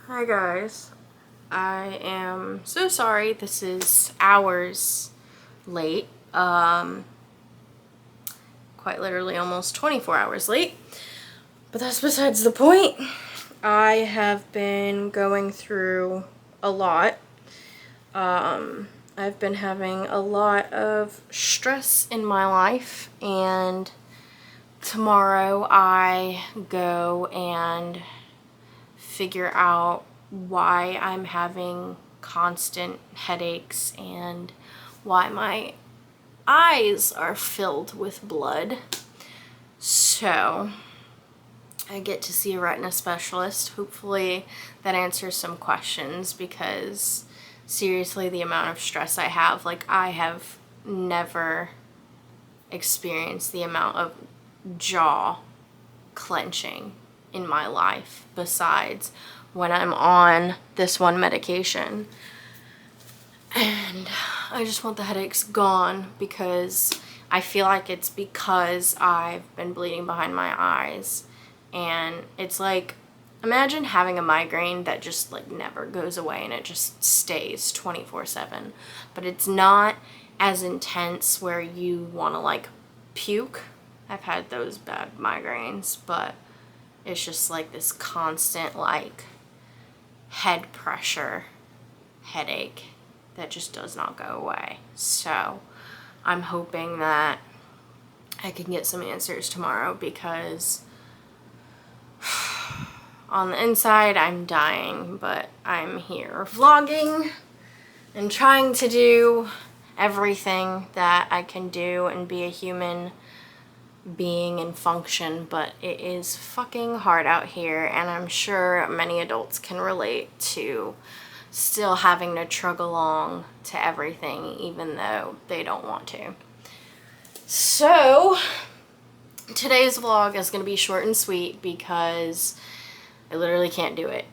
Hi guys, I am so sorry this is hours late, quite literally almost 24 hours late, but that's besides the point. I have been going through a lot. I've been having a lot of stress in my life, and tomorrow I go and figure out why I'm having constant headaches and why my eyes are filled with blood. So I get to see a retina specialist. Hopefully that answers some questions, because seriously, the amount of stress I have, like, I have never experienced the amount of jaw clenching in my life besides when I'm on this one medication. And I just want the headaches gone, because I feel like it's because I've been bleeding behind my eyes. And it's like, imagine having a migraine that just like never goes away and it just stays 24/7. But it's not as intense where you want to like puke. I've had those bad migraines, but it's just like this constant like head pressure headache that just does not go away. So I'm hoping that I can get some answers tomorrow, because on the inside I'm dying, but I'm here vlogging and trying to do everything that I can do and be a human being and function, but it is fucking hard out here, and I'm sure many adults can relate to still having to trudge along to everything even though they don't want to. So today's vlog is going to be short and sweet because I literally can't do it.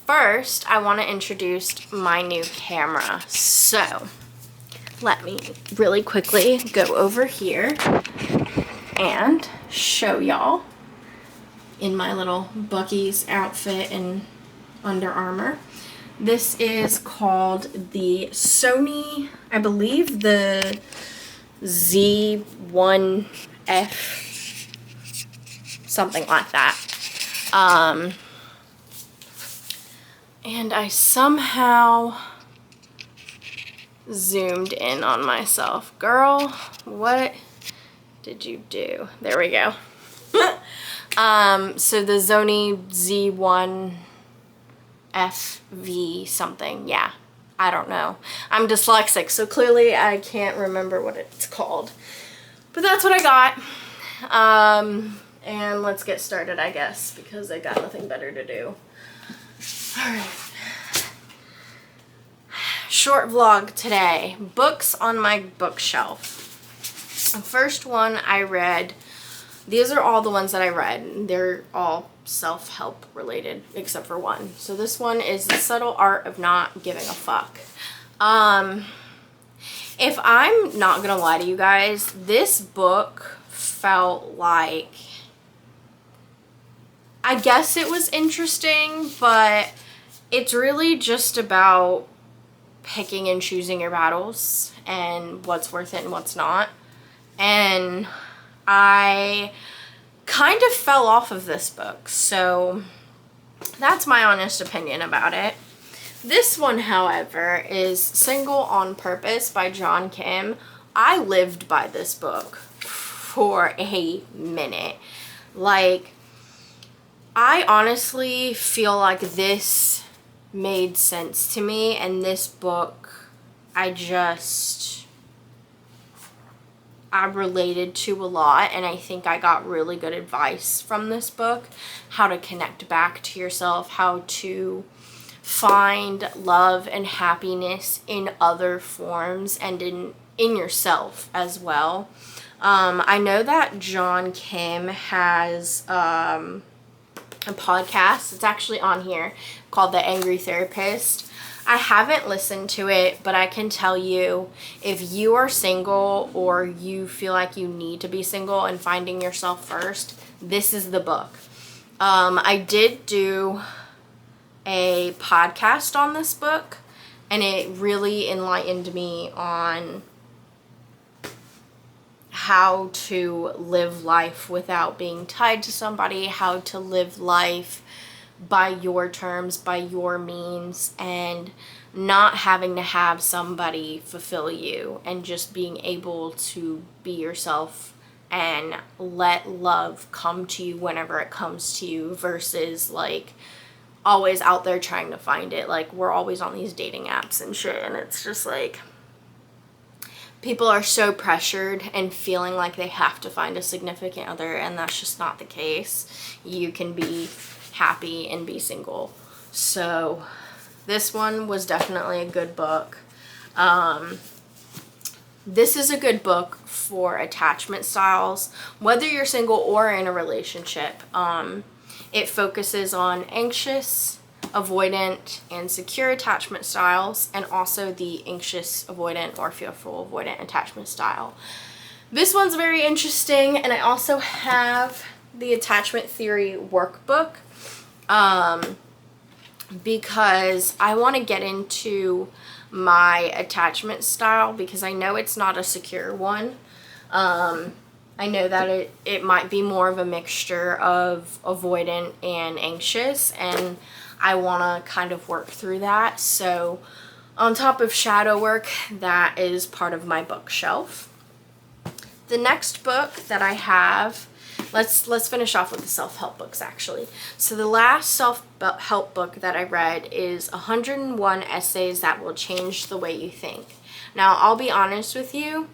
First, I want to introduce my new camera. So let me really quickly go over here and show y'all in my little Buc-ee's outfit and Under Armour. This is called the Sony, I believe the ZV-1F, something like that. And I somehow zoomed in on myself. Girl, what did you do? There we go. So the Sony Z1FV something, yeah, I don't know. I'm dyslexic, so clearly I can't remember what it's called. But that's what I got. And let's get started, I guess, because I got nothing better to do. Alright. Short vlog today. Books on my bookshelf. The first one I read, these are all the ones that I read. They're all self-help related except for one. So this one is The Subtle Art of Not Giving a Fuck. If I'm not gonna lie to you guys, this book felt like, I guess it was interesting, but it's really just about picking and choosing your battles and what's worth it and what's not. And I kind of fell off of this book, so that's my honest opinion about it. This one, however, is Single on Purpose by John Kim. I lived by this book for a minute. Like, I honestly feel like this made sense to me, and this book I related to a lot, and I think I got really good advice from this book. How to connect back to yourself, how to find love and happiness in other forms and in yourself as well. I know that John Kim has a podcast. It's actually on here, called The Angry Therapist. I haven't listened to it, but I can tell you, if you are single or you feel like you need to be single and finding yourself first, this is the book. I did do a podcast on this book, and it really enlightened me on how to live life without being tied to somebody, how to live life by your terms, by your means, and not having to have somebody fulfill you, and just being able to be yourself and let love come to you whenever it comes to you, versus like always out there trying to find it. Like, we're always on these dating apps and shit, and it's just like people are so pressured and feeling like they have to find a significant other, and that's just not the case. You can be happy and be single. So this one was definitely a good book. This is a good book for attachment styles, whether you're single or in a relationship. It focuses on anxious, avoidant, and secure attachment styles, and also the anxious, avoidant, or fearful avoidant attachment style. This one's very interesting, and I also have the attachment theory workbook, because I want to get into my attachment style, because I know it's not a secure one. I know that it might be more of a mixture of avoidant and anxious, and I want to kind of work through that. So on top of shadow work, that is part of my bookshelf. The next book that I have, let's finish off with the self-help books actually. So the last self-help book that I read is 101 Essays That Will Change the Way You Think. Now, I'll be honest with you,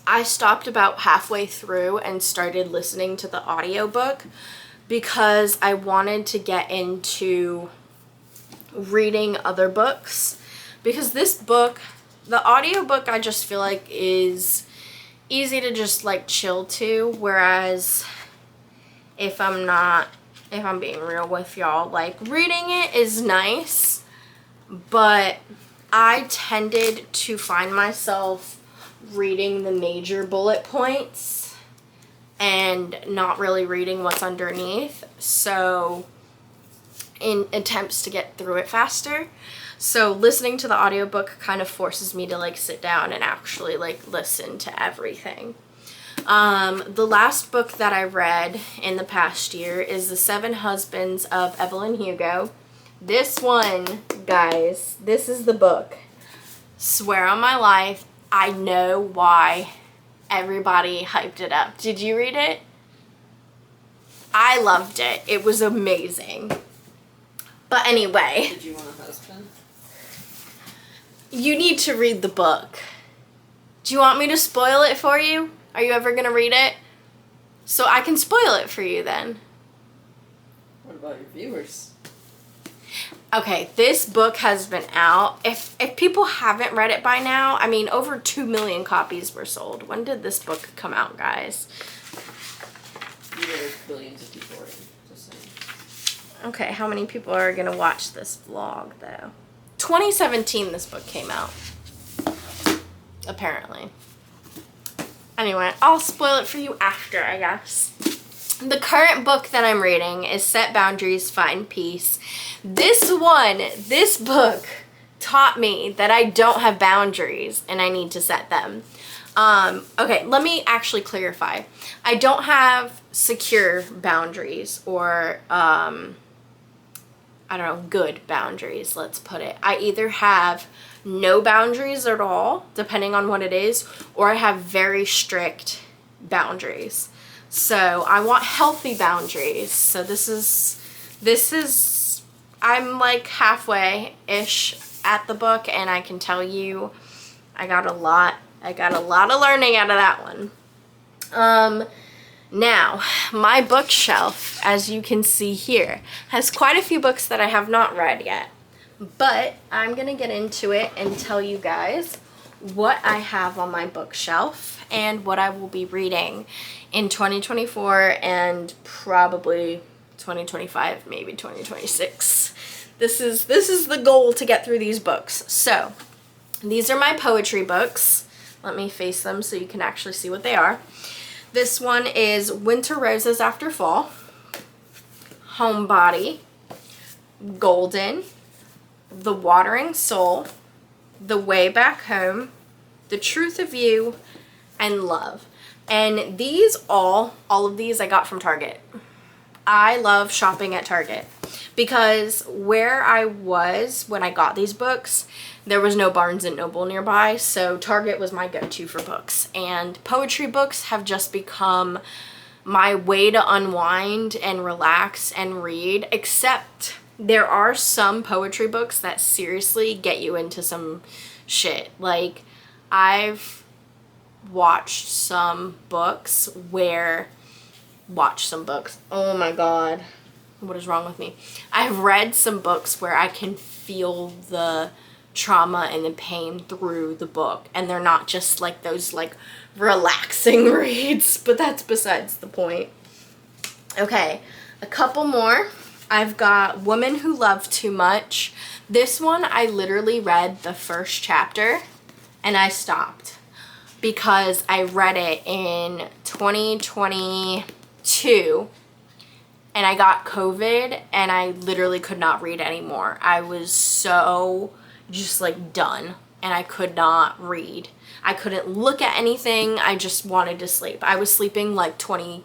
I stopped about halfway through and started listening to the audiobook because I wanted to get into reading other books, because this book, the audiobook, I just feel like is easy to just like chill to, whereas if I'm being real with y'all, like reading it is nice, but I tended to find myself reading the major bullet points and not really reading what's underneath, so in attempts to get through it faster. So listening to the audiobook kind of forces me to like sit down and actually like listen to everything. The last book that I read in the past year is The 7 Husbands of Evelyn Hugo. This one, guys, this is the book. Swear on my life, I know why everybody hyped it up. Did you read it? I loved it. It was amazing. But anyway. Did you want a husband? You need to read the book. Do you want me to spoil it for you? Are you ever going to read it? So I can spoil it for you then. What about your viewers? Okay, this book has been out. If people haven't read it by now, I mean, over 2 million copies were sold. When did this book come out, guys? There's billions of people reading. Just saying. Okay, how many people are going to watch this vlog, though? 2017 this book came out. Apparently. Anyway, I'll spoil it for you after, I guess. The current book that I'm reading is Set Boundaries, Find Peace. This book taught me that I don't have boundaries and I need to set them. Okay, let me actually clarify. I don't have secure boundaries or, I don't know, good boundaries, let's put it. I either have no boundaries at all, depending on what it is, or I have very strict boundaries. So I want healthy boundaries. So this is, I'm like halfway-ish at the book, and I can tell you I got a lot of learning out of that one. Now, my bookshelf, as you can see here, has quite a few books that I have not read yet. But I'm going to get into it and tell you guys what I have on my bookshelf and what I will be reading in 2024 and probably 2025, maybe 2026. This is the goal, to get through these books. So, these are my poetry books. Let me face them so you can actually see what they are. This one is Winter Roses After Fall. Homebody, Golden, The Watering Soul, The Way Back Home, The Truth of You, and Love. And these all of these I got from Target. I love shopping at Target because where I was when I got these books, there was no Barnes & Noble nearby, so Target was my go-to for books. And poetry books have just become my way to unwind and relax and read, except there are some poetry books that seriously get you into some shit. Like, I've watched some books. Oh my god. What is wrong with me? I've read some books where I can feel the trauma and the pain through the book, and they're not just like those like relaxing reads, but that's besides the point. Okay, a couple more. I've got Woman Who Loved Too Much. This one I literally read the first chapter and I stopped because I read it in 2022 and I got COVID and I literally could not read anymore. I was so just like done and I could not read. I couldn't look at anything. I just wanted to sleep. I was sleeping like 20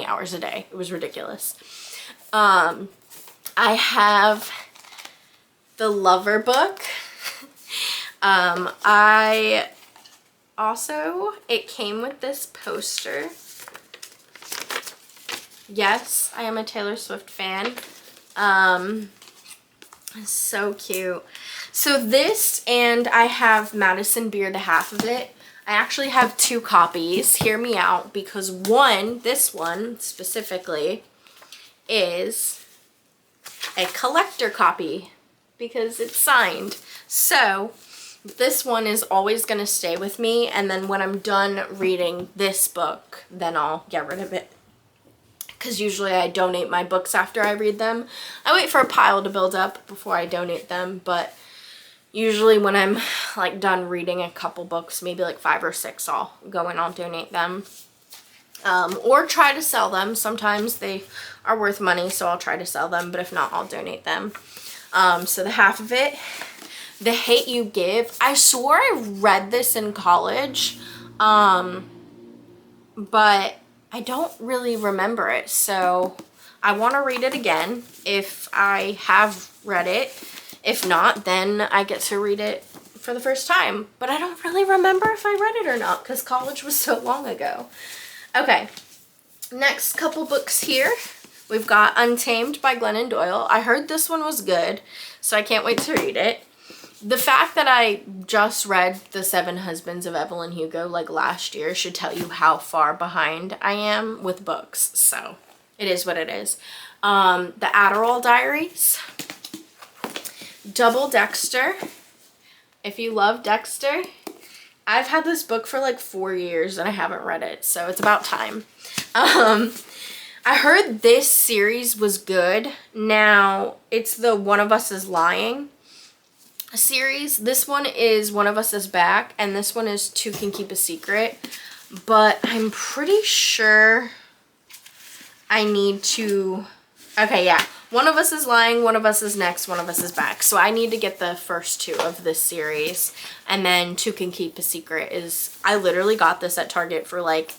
hours a day. It was ridiculous. I have the Lover book. It came with this poster. Yes, I am a Taylor Swift fan. So cute. So this, and I have Madison Beer, the half of it. I actually have 2 copies. Hear me out, because this one specifically, is a collector copy because it's signed. So this one is always going to stay with me, and then when I'm done reading this book, then I'll get rid of it. Because usually I donate my books after I read them. I wait for a pile to build up before I donate them, but usually when I'm like done reading a couple books, maybe like 5 or 6, I'll go and I'll donate them. Or try to sell them. Sometimes they are worth money, so I'll try to sell them, but if not, I'll donate them. So the half of it, The Hate You Give. I swore I read this in college, but I don't really remember it, so I want to read it again if I have read it. If not, then I get to read it for the first time. But I don't really remember if I read it or not because college was so long ago. Okay, next couple books here. We've got Untamed by Glennon Doyle. I heard this one was good, so I can't wait to read it. The fact that I just read The 7 Husbands of Evelyn Hugo like last year should tell you how far behind I am with books. So it is what it is. The Adderall Diaries. Double Dexter. If you love Dexter. I've had this book for like 4 years and I haven't read it, so it's about time. I heard this series was good. Now, it's the One of Us is Lying series. This one is One of Us is Back, and this one is Two Can Keep a Secret. But I'm pretty sure I need to... Okay, yeah. One of Us is Lying, One of Us is Next, One of Us is Back. So I need to get the first 2 of this series. And then Two Can Keep a Secret is... I literally got this at Target for like,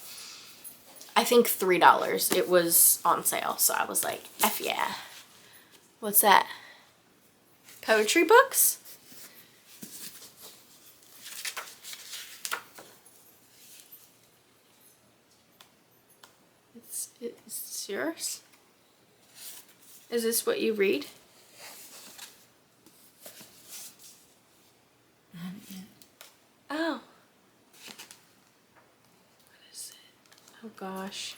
I think $3. It was on sale. So I was like, F yeah. What's that? Poetry books? It's yours? Is this what you read? I haven't yet. Oh. What is it? Oh gosh.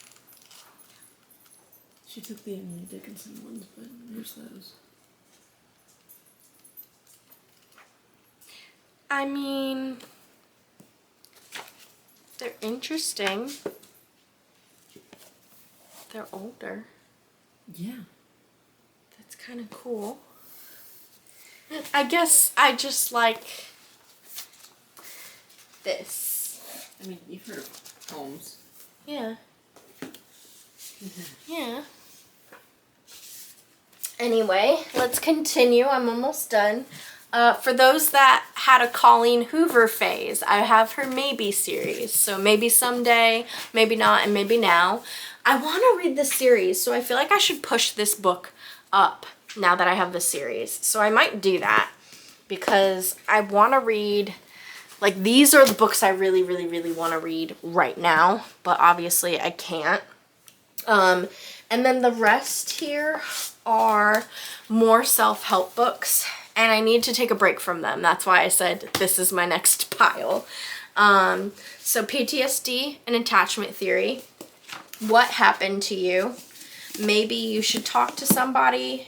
She took the Emily Dickinson ones, but here's those. I mean, they're interesting. They're older. Yeah. That's kind of cool. I guess I just like this. I mean, you've heard of Holmes. Yeah. Yeah. Anyway, let's continue. I'm almost done. For those that had a Colleen Hoover phase, I have her Maybe series. So maybe someday, maybe not, and maybe now. I want to read the series, so I feel like I should push this book up now that I have the series. So I might do that because I want to read, like, these are the books I really, really, really want to read right now, but obviously I can't. And then the rest here are more self-help books, and I need to take a break from them. That's why I said this is my next pile. So PTSD and attachment theory. What happened to you? Maybe you should talk to somebody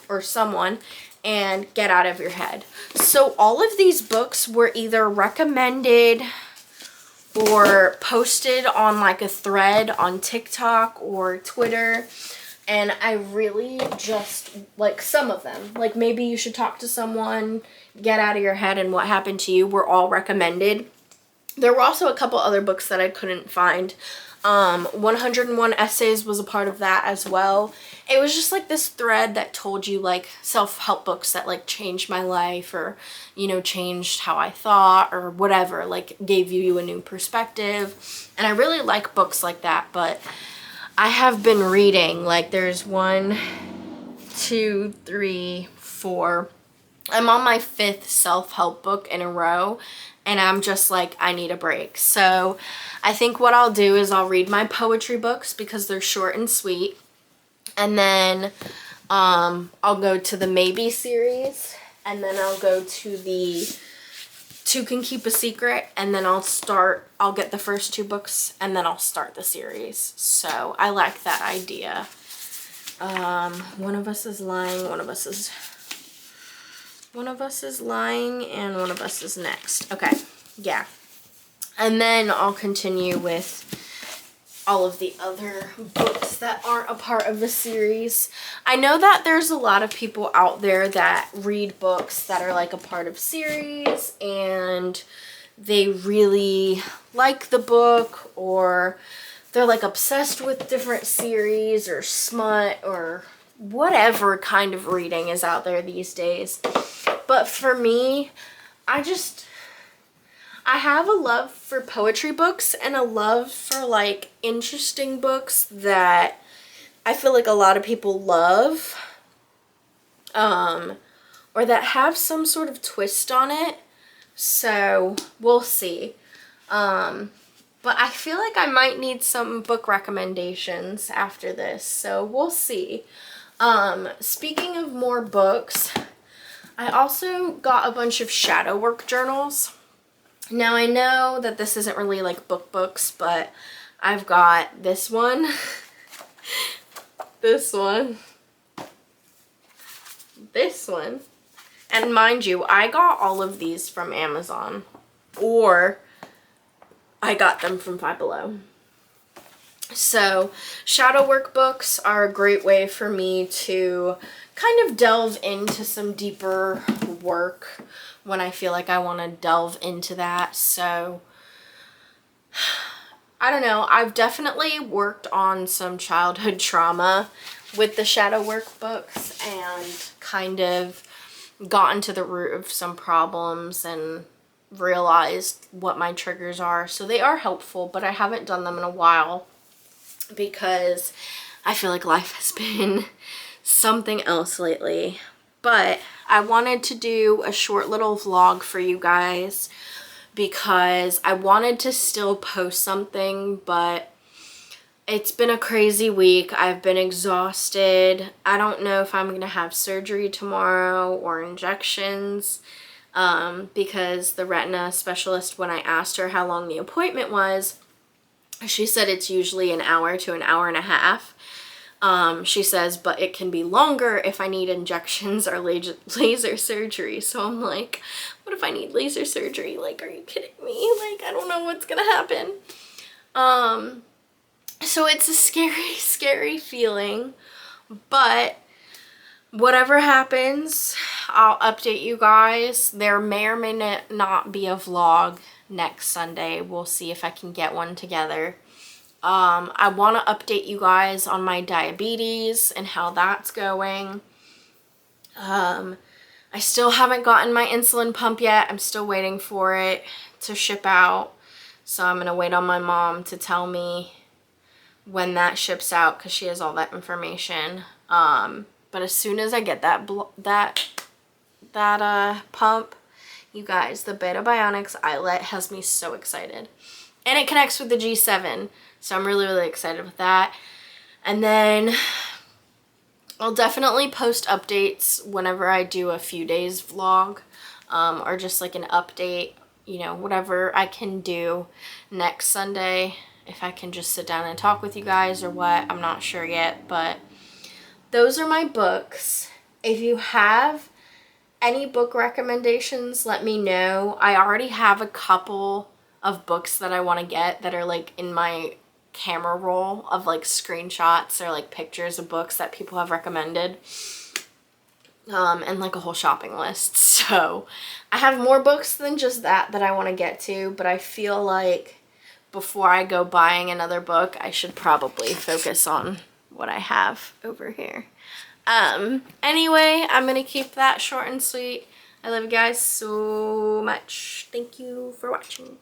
or someone and get out of your head. So all of these books were either recommended or posted on like a thread on TikTok or Twitter. And I really just like some of them. Like Maybe You Should Talk to Someone, Get Out of Your Head, and What Happened to You were all recommended. There were also a couple other books that I couldn't find. 101 Essays was a part of that as well. It was just like this thread that told you like self-help books that like changed my life, or, you know, changed how I thought, or whatever, like gave you a new perspective. And I really like books like that, but I have been reading, like there's 1, 2, 3, 4. I'm on my 5th self-help book in a row, and I'm just like, I need a break. So I think what I'll do is I'll read my poetry books because they're short and sweet. And then I'll go to the Maybe series, and then I'll go to the Two Can Keep a Secret, and then I'll get the first 2 books, and then I'll start the series. So I like that idea. One of us is lying, one of us is lying, and one of us is next. Okay, yeah. And then I'll continue with all of the other books that aren't a part of the series. I know that there's a lot of people out there that read books that are like a part of series, and they really like the book, or they're like obsessed with different series or smut or whatever kind of reading is out there these days. But for me, I have a love for poetry books and a love for like interesting books that I feel like a lot of people love, or that have some sort of twist on it. So we'll see. But I feel like I might need some book recommendations after this, so we'll see. Speaking of more books, I also got a bunch of shadow work journals. Now I know that this isn't really like books, but I've got this one, this one, this one, and mind you, I got all of these from Amazon, or I got them from Five Below. So shadow work books are a great way for me to kind of delve into some deeper work when I feel like I want to delve into that. So I don't know, I've definitely worked on some childhood trauma with the shadow work books and kind of gotten to the root of some problems and realized what my triggers are. So they are helpful, but I haven't done them in a while because I feel like life has been something else lately. But I wanted to do a short little vlog for you guys because I wanted to still post something, but it's been a crazy week. I've been exhausted. I don't know if I'm going to have surgery tomorrow or injections, because the retina specialist, when I asked her how long the appointment was, she said it's usually an hour to an hour and a half. She says, but it can be longer if I need injections or laser surgery. So I'm like, what if I need laser surgery? Like, are you kidding me? Like, I don't know what's gonna happen. So it's a scary, scary feeling, but whatever happens, I'll update you guys. There may or may not be a vlog next Sunday. We'll see if I can get one together. I want to update you guys on my diabetes and how that's going. I still haven't gotten my insulin pump yet. I'm still waiting for it to ship out. So I'm going to wait on my mom to tell me when that ships out because she has all that information. But as soon as I get that pump, you guys, the Beta Bionics eyelet has me so excited. And it connects with the G7, so I'm really, really excited with that. And then I'll definitely post updates whenever I do a few days vlog, or just like an update, you know, whatever I can do next Sunday. If I can just sit down and talk with you guys or what, I'm not sure yet, but those are my books. If you have any book recommendations, let me know. I already have a couple of books that I want to get that are like in my camera roll of like screenshots or like pictures of books that people have recommended, and like a whole shopping list. So I have more books than just that I want to get to, but I feel like before I go buying another book, I should probably focus on what I have over here. Anyway, I'm gonna keep that short and sweet. I love you guys so much. Thank you for watching.